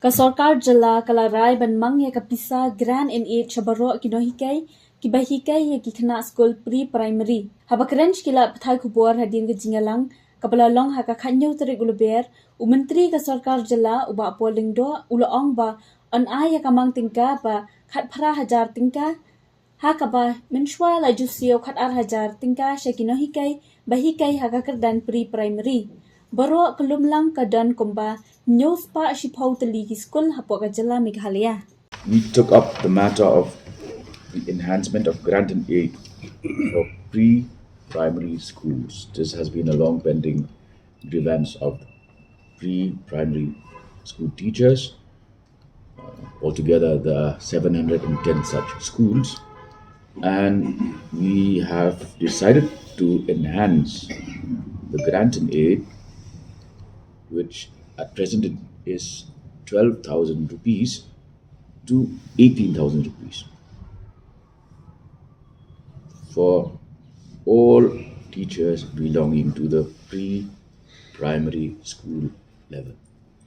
Ka Sorkar Jylla kalarai ban mang ya kapisa Grand and 18HAJAR ki Nonghikai ki bahikai ya ki khana school pre-primary. Haba krench kila pathai kubor hadin ke Jingalang kapala long haka khanyo tarik uluber umentri ka Sorkar Jylla uba polling do ula ong ba on ya kamang tingka ba khat phara hajar tingka haka ba menshwa la Jingsiew khat hajar tingka shaki Nonghikai bahikai haka kerdan pre-primary. Baro kelumlang kadan kumba news pa shipau teli ki school hapo ka Jylla Meghalaya. We took up the matter of the enhancement of grant and aid for pre-primary schools. This has been a long pending grievance of pre-primary school teachers. Altogether, there are 710 such schools, and we have decided to enhance the grant and aid, which at present is 12,000 rupees to 18,000 rupees for all teachers belonging to the pre-primary school level.